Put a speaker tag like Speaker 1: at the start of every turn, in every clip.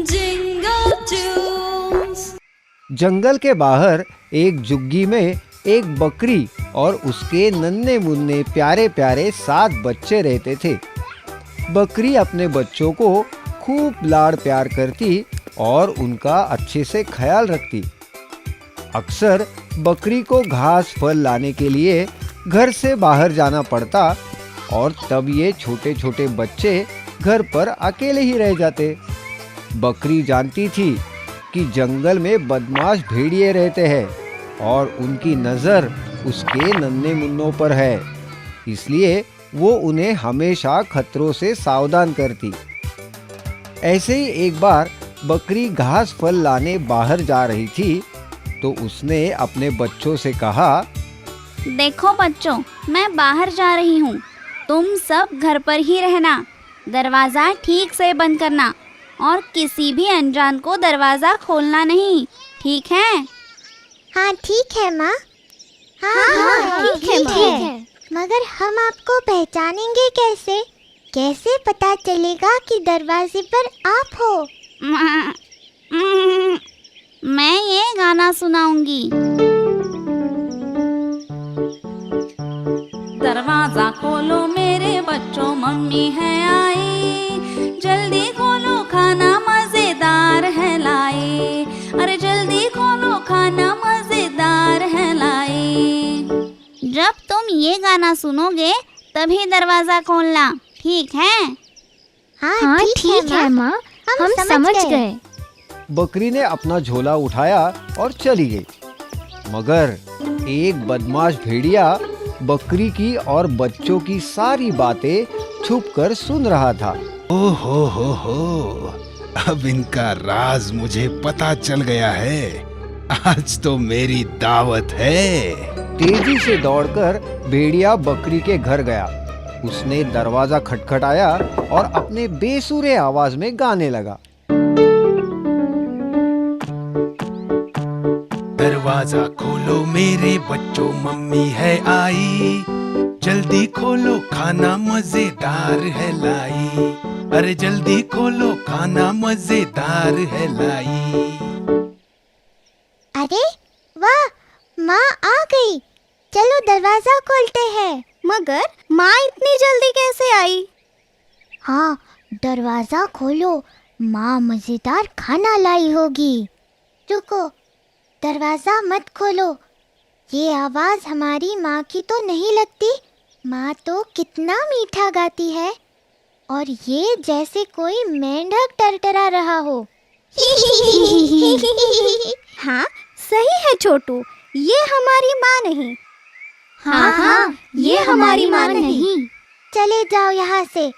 Speaker 1: Jingle tunes.
Speaker 2: जंगल के बाहर एक झुग्गी में एक बकरी और उसके नन्हे मुन्ने प्यारे प्यारे 7 बच्चे रहते थे। बकरी अपने बच्चों को खूब लाड़ प्यार करती और उनका अच्छे से ख्याल रखती। अक्सर बकरी को घास फल लाने के लिए घर से बाहर जाना पड़ता और तब ये छोटे छोटे बच्चे घर पर अकेले ही रह जाते। बकरी जानती थी कि जंगल में बदमाश भेड़िए रहते हैं और उनकी नज़र उसके नन्हे मुन्नों पर है, इसलिए वो उन्हें हमेशा खतरों से सावधान करती। ऐसे ही एक बार बकरी घास फल लाने बाहर जा रही थी तो उसने अपने बच्चों से कहा,
Speaker 3: देखो बच्चों, मैं बाहर जा रही हूँ, तुम सब घर पर ही रहना, दरवाज़ा ठीक से बंद करना और किसी भी अनजान को दरवाज़ा खोलना नहीं, ठीक है?
Speaker 4: हाँ ठीक है माँ। हाँ ठीक है। मगर हम आपको पहचानेंगे कैसे? कैसे पता चलेगा कि दरवाजे पर आप हो?
Speaker 3: मैं ये गाना सुनाऊंगी।
Speaker 1: दरवाजा खोलो मेरे बच्चों, मम्मी है आई, जल्दी खोलो खाना मजेदार है लाई, अरे जल्दी खोलो खाना मजेदार है लाई।
Speaker 3: जब तुम ये गाना सुनोगे तभी दरवाज़ा खोलना, ठीक है?
Speaker 4: हाँ ठीक है माँ, हम समझ गए।
Speaker 2: बकरी ने अपना झोला उठाया और चली गई। मगर एक बदमाश भेड़िया बकरी की और बच्चों की सारी बातें छुपकर सुन रहा था।
Speaker 5: हो, अब इनका राज मुझे पता चल गया है। आज तो मेरी दावत है।
Speaker 2: तेजी से दौड़कर भेड़िया बकरी के घर गया। उसने दरवाजा खटखटाया और अपने बेसुरे आवाज में गाने लगा।
Speaker 5: दरवाजा खोलो मेरे बच्चों, मम्मी है आई, जल्दी खोलो खाना मजेदार है लाई, अरे जल्दी खोलो खाना मजेदार है लाई।
Speaker 4: अरे वाह, माँ आ गई, चलो दरवाजा खोलते हैं।
Speaker 3: मगर माँ इतनी जल्दी कैसे आई?
Speaker 4: हाँ, दरवाजा खोलो, माँ मजेदार खाना लाई होगी। रुको, दरवाजा मत खोलो, ये आवाज हमारी माँ की तो नहीं लगती। माँ तो कितना मीठा गाती है और ये जैसे कोई मेंढक टरटरा रहा हो।
Speaker 3: हाँ सही है छोटू, ये हमारी माँ नहीं।
Speaker 4: हाँ, ये हमारी माँ नहीं। चले जाओ यहाँ से,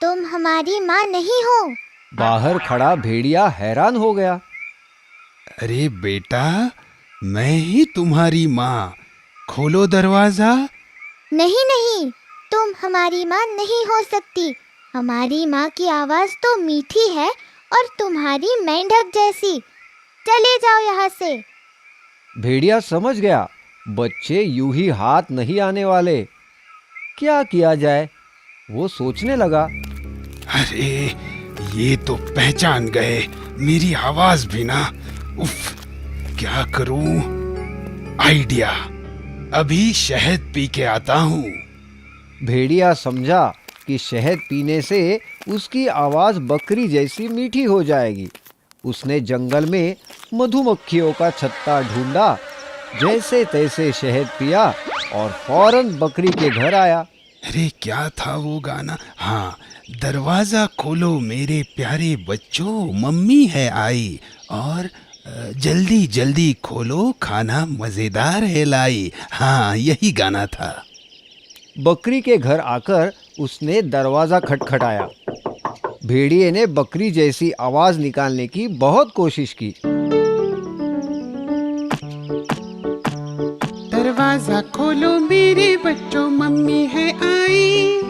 Speaker 4: तुम हमारी माँ नहीं हो।
Speaker 2: बाहर खड़ा भेड़िया हैरान हो गया।
Speaker 5: अरे बेटा, मैं ही तुम्हारी माँ, खोलो दरवाजा।
Speaker 4: नहीं, तुम हमारी माँ नहीं हो सकती। हमारी माँ की आवाज तो मीठी है और तुम्हारी मेंढक जैसी। चले जाओ यहाँ से।
Speaker 2: भेड़िया समझ गया बच्चे यूं ही हाथ नहीं आने वाले। क्या किया जाए, वो सोचने लगा।
Speaker 5: अरे ये तो पहचान गए मेरी आवाज भी ना। उफ, क्या करूं? आइडिया, अभी शहद पी के आता हूँ।
Speaker 2: भेड़िया समझा कि शहद पीने से उसकी आवाज बकरी जैसी मीठी हो जाएगी। उसने जंगल में मधुमक्खियों का छत्ता ढूंढा, जैसे तैसे शहद पिया और फौरन बकरी के घर आया।
Speaker 5: अरे क्या था वो गाना? हाँ, दरवाजा खोलो मेरे प्यारे बच्चों, मम्मी है आई, और जल्दी जल्दी खोलो खाना मजेदार है लाई। हाँ, यही गाना था।
Speaker 2: बकरी के घर आकर उसने दरवाजा खटखटाया। भेड़िए ने बकरी जैसी आवाज निकालने की बहुत कोशिश की।
Speaker 5: दरवाजा खोलो मेरे बच्चों, मम्मी है आई,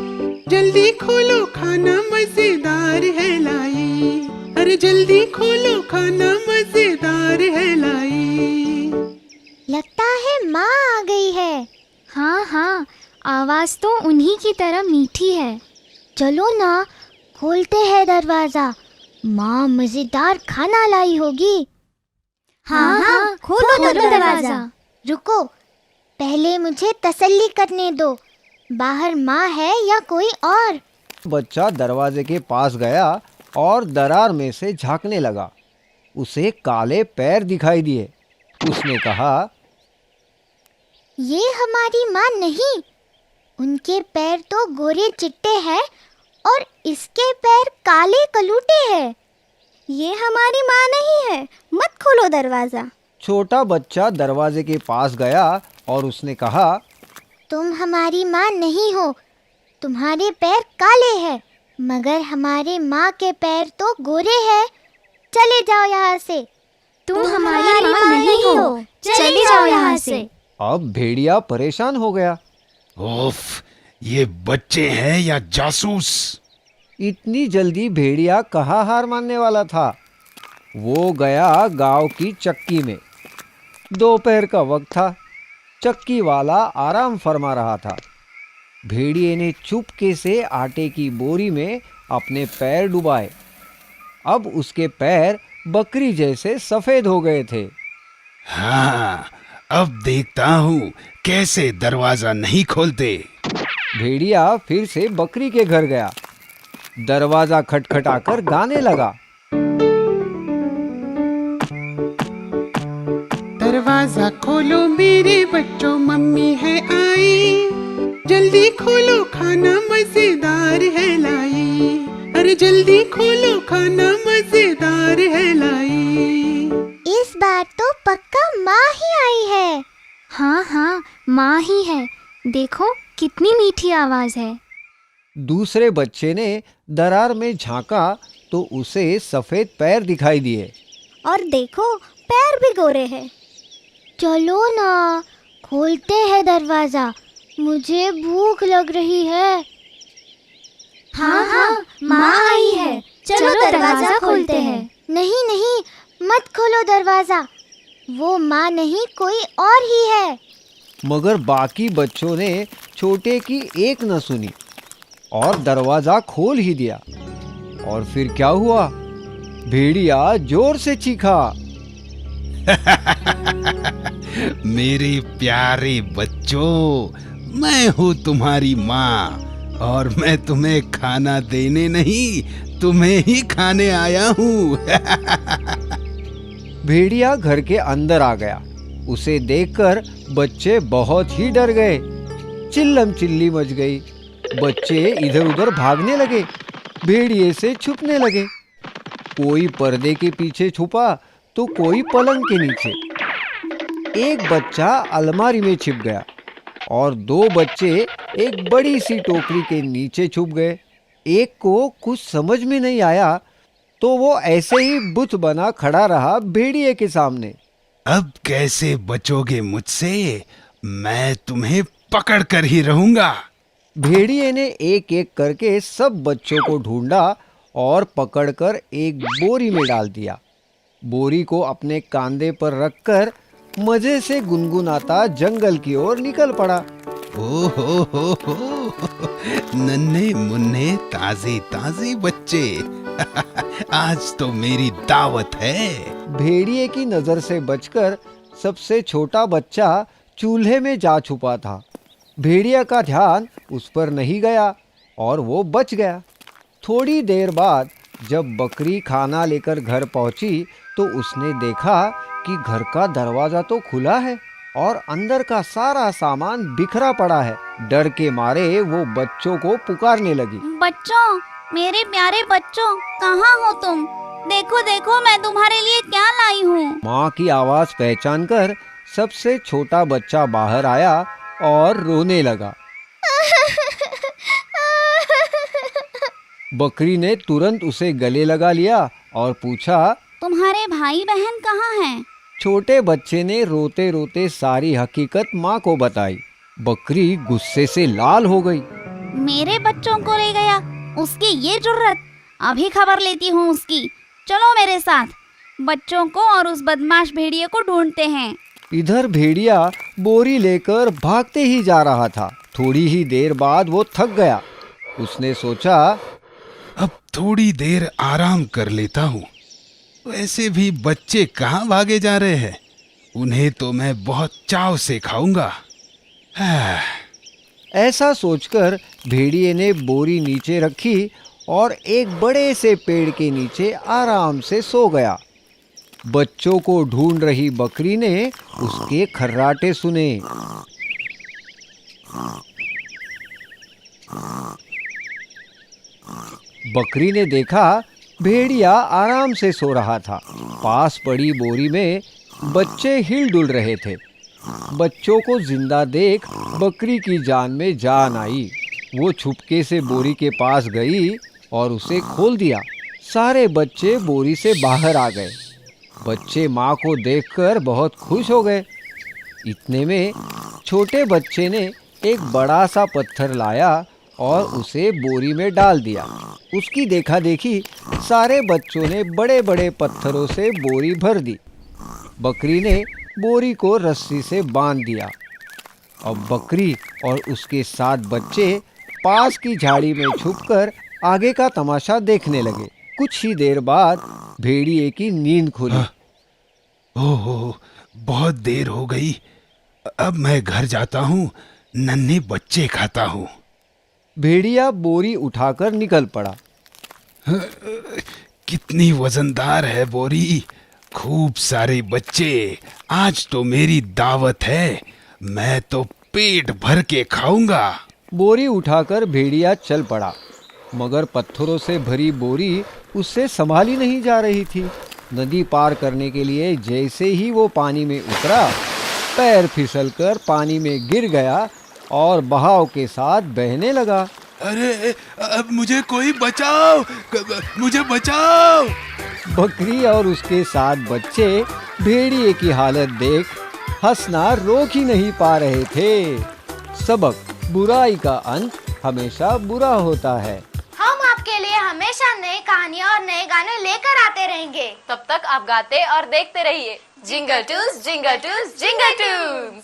Speaker 5: जल्दी खोलो खाना मजेदार है लाई, अरे जल्दी खोलो खाना मजेदार है लाई।
Speaker 4: लगता है माँ आ गई है।
Speaker 6: हाँ, आवाज तो उन्हीं की तरह मीठी है।
Speaker 4: चलो ना, खोलते हैं दरवाजा। माँ मजेदार खाना लाई होगी।
Speaker 6: हाँ हाँ, खोलो दरवाजा।
Speaker 4: रुको, पहले मुझे तसल्ली करने दो। बाहर माँ है या कोई और?
Speaker 2: बच्चा दरवाजे के पास गया और दरार में से झांकने लगा। उसे काले पैर दिखाई दिए। उसने कहा,
Speaker 4: ये हमारी माँ नहीं, उनके पैर तो गोरे चिट्टे हैं और इसके पैर काले कलूटे हैं।
Speaker 3: ये हमारी माँ नहीं है, मत खोलो दरवाजा।
Speaker 2: छोटा बच्चा दरवाजे के पास गया और उसने कहा,
Speaker 4: तुम हमारी माँ नहीं हो, तुम्हारे पैर काले हैं, मगर हमारे माँ के पैर तो गोरे हैं। चले जाओ यहाँ से।
Speaker 6: तुम हमारी माँ नहीं हो, चले जाओ यहाँ से।
Speaker 2: अब भेड़िया परेशान हो गया।
Speaker 5: ओफ, ये बच्चे हैं या जासूस?
Speaker 2: इतनी जल्दी भेड़िया कहाँ हार मानने वाला था। वो गया गांव की चक्की में। दोपहर का वक्त था। चक्की वाला आराम फरमा रहा था। भेड़िए ने चुपके से आटे की बोरी में अपने पैर डुबाए। अब उसके पैर बकरी जैसे सफेद हो गए थे।
Speaker 5: हाँ, अब देखता हूँ कैसे दरवाजा नहीं खोलते।
Speaker 2: भेड़िया फिर से बकरी के घर गया। दरवाजा खटखटाकर गाने लगा।
Speaker 7: दरवाजा खोलो मेरे बच्चों, मम्मी है आई। जल्दी खोलो, खाना मजेदार है लाई। अरे जल्दी खोलो, खाना मजेदार है लाई।
Speaker 4: इस बार तो पक्का माँ ही आई है।
Speaker 6: हाँ हाँ, माँ ही है। देखो कितनी मीठी आवाज है।
Speaker 2: दूसरे बच्चे ने दरार में झांका तो उसे सफेद पैर दिखाई दिए।
Speaker 3: और देखो, पैर भी गोरे हैं।
Speaker 4: चलो ना, खोलते हैं दरवाजा, मुझे भूख लग रही है।
Speaker 6: हाँ हाँ, माँ आई है। चलो दरवाजा खोलते हैं।
Speaker 4: नहीं नहीं, मत खोलो दरवाजा, वो माँ नहीं कोई और ही है।
Speaker 2: मगर बाकी बच्चों ने छोटे की एक न सुनी और दरवाजा खोल ही दिया। और फिर क्या हुआ? भेड़िया जोर से चीखा।
Speaker 5: मेरे प्यारे बच्चों, मैं हूँ तुम्हारी माँ और मैं तुम्हें खाना देने नहीं, तुम्हें ही खाने आया हूँ।
Speaker 2: भेड़िया घर के अंदर आ गया। उसे देखकर बच्चे बहुत ही डर गए। चिल्लम चिल्ली मच गई। बच्चे इधर उधर भागने लगे, भेड़िए से छुपने लगे। कोई पर्दे के पीछे छुपा तो कोई पलंग के नीचे। एक बच्चा अलमारी में छिप गया और दो बच्चे एक बड़ी सी टोकरी के नीचे छुप गए। एक को कुछ समझ में नहीं आया तो वो ऐसे ही बुत बना खड़ा रहा भेड़िए के सामने।
Speaker 5: अब कैसे बचोगे मुझसे? मैं तुम्हें पकड़ कर ही रहूंगा।
Speaker 2: भेड़िए ने एक एक करके सब बच्चों को ढूंढा और पकड़कर एक बोरी में डाल दिया। बोरी को अपने कांधे पर रखकर मजे से गुनगुनाता जंगल की ओर निकल पड़ा।
Speaker 5: ओ हो, नन्हे मुन्ने ताजे ताजे बच्चे। आज तो मेरी दावत है।
Speaker 2: भेड़िए की नजर से बचकर सबसे छोटा बच्चा चूल्हे में जा छुपा था। भेड़िया का ध्यान उस पर नहीं गया और वो बच गया। थोड़ी देर बाद जब बकरी खाना लेकर घर पहुंची तो उसने देखा कि घर का दरवाजा तो खुला है और अंदर का सारा सामान बिखरा पड़ा है। डर के मारे वो बच्चों को पुकारने लगी।
Speaker 3: बच्चों, मेरे प्यारे बच्चों, कहाँ हो तुम? देखो देखो, मैं तुम्हारे लिए क्या लाई हूँ।
Speaker 2: माँ की आवाज पहचान कर सबसे छोटा बच्चा बाहर आया और रोने लगा। बकरी ने तुरंत उसे गले लगा लिया और पूछा,
Speaker 3: तुम्हारे भाई बहन कहाँ हैं?
Speaker 2: छोटे बच्चे ने रोते रोते सारी हकीकत माँ को बताई। बकरी गुस्से से लाल हो गई।
Speaker 3: मेरे बच्चों को ले गया, उसकी ये जुर्रत! अभी खबर लेती हूँ उसकी। चलो मेरे साथ, बच्चों को और उस बदमाश भेड़िए को ढूंढते हैं।
Speaker 2: इधर भेड़िया बोरी लेकर भागते ही जा रहा था। थोड़ी ही देर बाद वो थक गया। उसने सोचा,
Speaker 5: अब थोड़ी देर आराम कर लेता हूँ। वैसे भी बच्चे कहाँ भागे जा रहे हैं, उन्हें तो मैं बहुत चाव से खाऊंगा।
Speaker 2: ऐसा सोचकर भेड़िए ने बोरी नीचे रखी और एक बड़े से पेड़ के नीचे आराम से सो गया। बच्चों को ढूंढ रही बकरी ने उसके खर्राटे सुने। बकरी ने देखा भेड़िया आराम से सो रहा था। पास पड़ी बोरी में बच्चे हिल-डुल रहे थे। बच्चों को जिंदा देख बकरी की जान में जान आई। वो छुपके से बोरी के पास गई और उसे खोल दिया। सारे बच्चे बोरी से बाहर आ गए। बच्चे माँ को देखकर बहुत खुश हो गए। इतने में छोटे बच्चे ने एक बड़ा सा पत्थर लाया और उसे बोरी में डाल दिया। उसकी देखा देखी सारे बच्चों ने बड़े बड़े पत्थरों से बोरी भर दी। बकरी ने बोरी को रस्सी से बांध दिया। अब बकरी और उसके 7 बच्चे पास की झाड़ी में छुपकर आगे का तमाशा देखने लगे। कुछ ही देर बाद भेड़िए की नींद खुली।
Speaker 5: ओहो, बहुत देर हो गई। अब मैं घर जाता हूँ, नन्हे बच्चे खाता हूँ।
Speaker 2: भेड़िया बोरी उठाकर निकल पड़ा।
Speaker 5: कितनी वजनदार है बोरी। खूब सारे बच्चे, आज तो मेरी दावत है। मैं तो पेट भर के खाऊंगा।
Speaker 2: बोरी उठाकर भेड़िया चल पड़ा, मगर पत्थरों से भरी बोरी उससे संभाली नहीं जा रही थी। नदी पार करने के लिए जैसे ही वो पानी में उतरा, पैर फिसलकर पानी में गिर गया और बहाव के साथ बहने लगा।
Speaker 5: अरे, अब मुझे कोई बचाओ, मुझे बचाओ।
Speaker 2: बकरी और उसके 7 बच्चे भेड़िए की हालत देख हंसना रोक ही नहीं पा रहे थे। सबक, बुराई का अंत हमेशा बुरा होता है।
Speaker 6: हम आपके लिए हमेशा नई कहानियाँ और नए गाने लेकर आते रहेंगे।
Speaker 8: तब तक आप गाते और देखते रहिए jingle tools, jingle tools, jingle tools.